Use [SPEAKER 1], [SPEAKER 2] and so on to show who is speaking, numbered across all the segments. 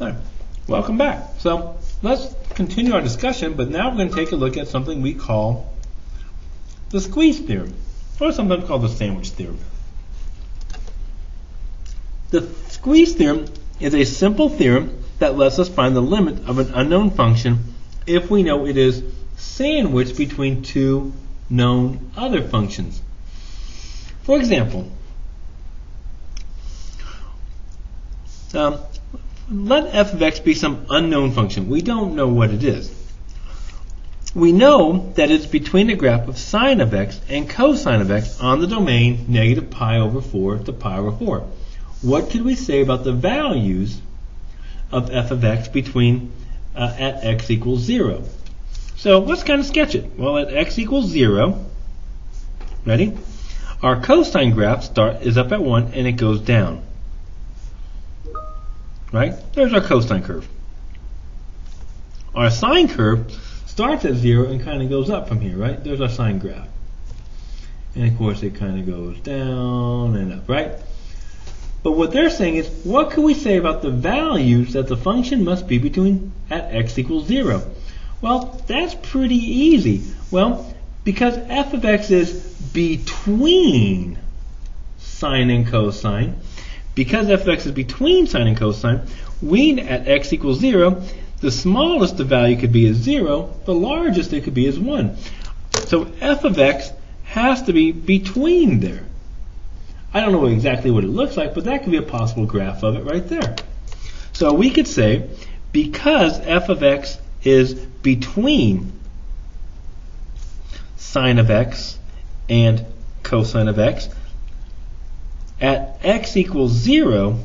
[SPEAKER 1] All right. Welcome back. So let's continue our discussion, but now we're going to take a look at something we call the squeeze theorem, or sometimes called the sandwich theorem. The squeeze theorem is a simple theorem that lets us find the limit of an unknown function if we know it is sandwiched between two known other functions. For example, let f of x be some unknown function. We don't know what it is. We know that it's between the graph of sine of x and cosine of x on the domain negative pi over 4 to pi over 4. What could we say about the values of f of x between at x equals 0? So let's kind of sketch it. Well, at x equals 0, ready? Our cosine graph is up at 1 and it goes down. Right? There's our cosine curve. Our sine curve starts at 0 and kind of goes up from here, right? There's our sine graph. And of course it kind of goes down and up, right? But what they're saying is, what can we say about the values that the function must be between at x equals 0? Well, that's pretty easy. Well, because f of x is between sine and cosine, because f of x is between sine and cosine, we at x equals 0, the smallest the value could be is 0, the largest it could be is 1. So f of x has to be between there. I don't know exactly what it looks like, but that could be a possible graph of it right there. So we could say, because f of x is between sine of x and cosine of x, at x equals 0,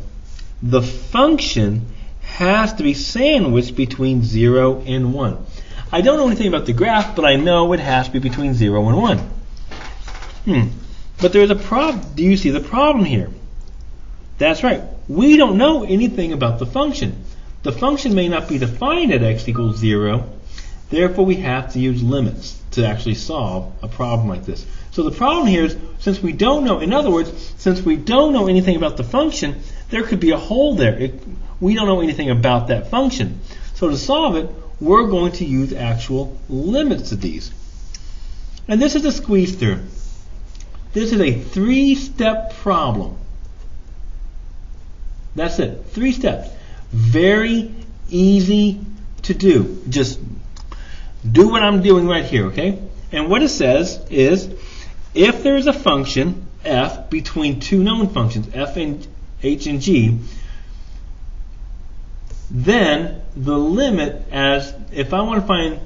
[SPEAKER 1] the function has to be sandwiched between 0 and 1. I don't know anything about the graph, but I know it has to be between 0 and 1. But there's a problem. Do you see the problem here? That's right. We don't know anything about the function. The function may not be defined at x equals 0. Therefore, we have to use limits to actually solve a problem like this. So the problem here is, since we don't know, in other words, since we don't know anything about the function, there could be a hole there. We don't know anything about that function. So to solve it, we're going to use actual limits to these. And this is the squeeze theorem. This is a 3-step problem. That's it. 3 steps. Very easy to do. Just do what I'm doing right here, okay? And what it says is, if there is a function, f, between two known functions, f and h and g, then the limit as, if I want to find,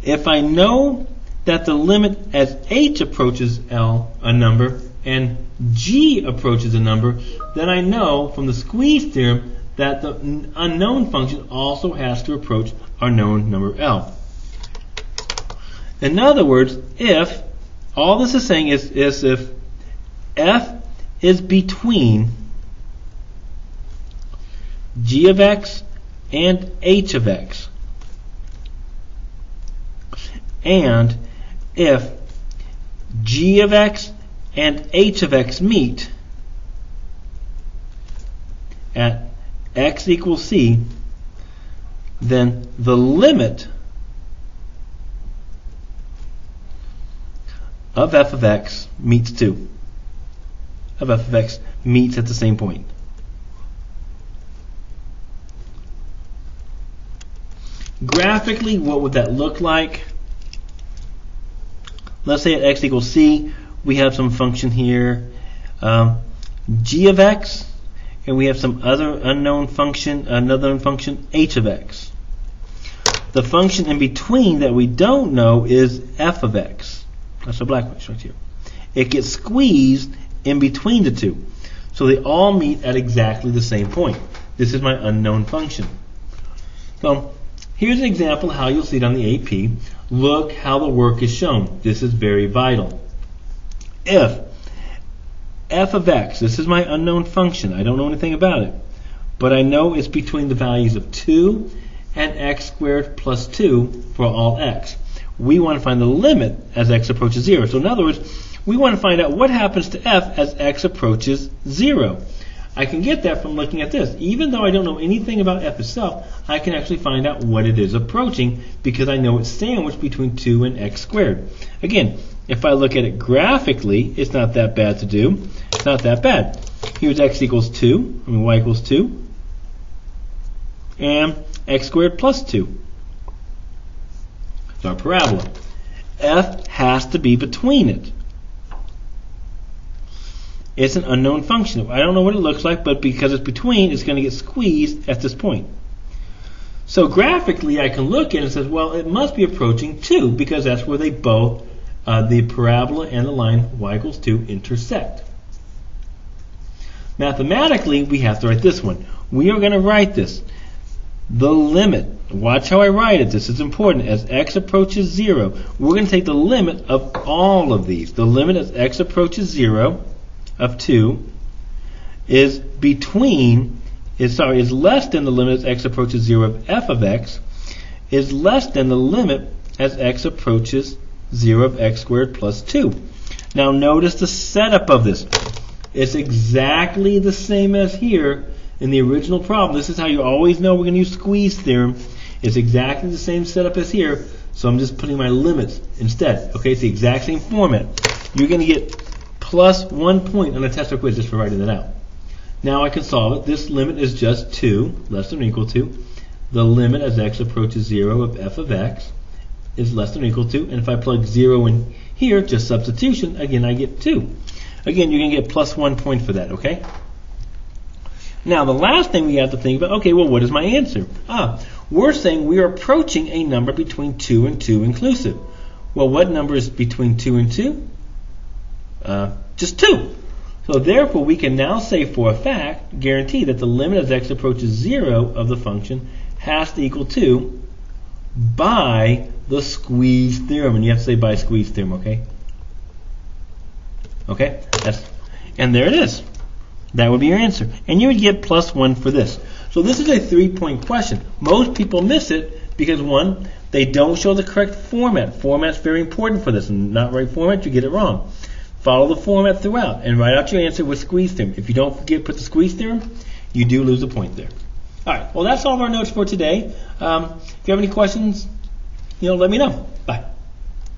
[SPEAKER 1] if I know that the limit as h approaches L, a number, and g approaches a number, then I know from the squeeze theorem that the unknown function also has to approach our known number L. In other words, if, all this is saying is if f is between g of x and h of x, and if g of x and h of x meet at x equals c, then the limit of f of x meets 2. Of f of x meets at the same point. Graphically, what would that look like? Let's say at x equals c, we have some function here, g of x, and we have some other unknown function, another function, h of x. The function in between that we don't know is f of x. That's a black box right here. It gets squeezed in between the two. So they all meet at exactly the same point. This is my unknown function. So here's an example of how you'll see it on the AP. Look how the work is shown. This is very vital. If f of x, this is my unknown function. I don't know anything about it. But I know it's between the values of 2 and x squared plus 2 for all x. We want to find the limit as x approaches 0. So in other words, We want to find out what happens to f as x approaches 0. I can get that from looking at this. Even though I don't know anything about f itself, I can actually find out what it is approaching because I know it's sandwiched between 2 and x squared. Again, if I look at it graphically, it's not that bad to do. It's not that bad. Here's x equals 2, y equals 2, and x squared plus 2. So our parabola. F has to be between it. It's an unknown function. I don't know what it looks like, but because it's between, it's going to get squeezed at this point. So graphically, I can look at it and say, well, it must be approaching 2 because that's where they both, the parabola and the line y equals 2 intersect. Mathematically, we have to write this one. We are going to write this. The limit, watch how I write it, this is important, as x approaches 0, we're going to take the limit of all of these. The limit as x approaches 0 of 2 is is less than the limit as x approaches 0 of f of x, is less than the limit as x approaches 0 of x squared plus 2. Now notice the setup of this. It's exactly the same as here in the original problem. This is how you always know we're going to use squeeze theorem. It's exactly the same setup as here, so I'm just putting my limits instead. Okay, it's the exact same format. You're going to get plus 1 point on a test or quiz just for writing that out. Now I can solve it. This limit is just 2, less than or equal to. The limit as x approaches 0 of f of x is less than or equal to. And if I plug 0 in here, just substitution, again I get 2. Again, you're going to get plus 1 point for that, okay? Now, the last thing we have to think about, okay, well, what is my answer? We're saying we are approaching a number between 2 and 2 inclusive. Well, what number is between 2 and 2? Just 2. So therefore, we can now say for a fact, guarantee that the limit as x approaches 0 of the function has to equal 2 by the squeeze theorem. And you have to say by squeeze theorem, okay? Okay? And there it is. That would be your answer. And you would get plus 1 for this. So this is a 3-point question. Most people miss it because, one, they don't show the correct format. Format's very important for this. And not right format, you get it wrong. Follow the format throughout and write out your answer with squeeze theorem. If you don't forget put the squeeze theorem, you do lose a point there. All right. Well, that's all of our notes for today. If you have any questions, let me know. Bye.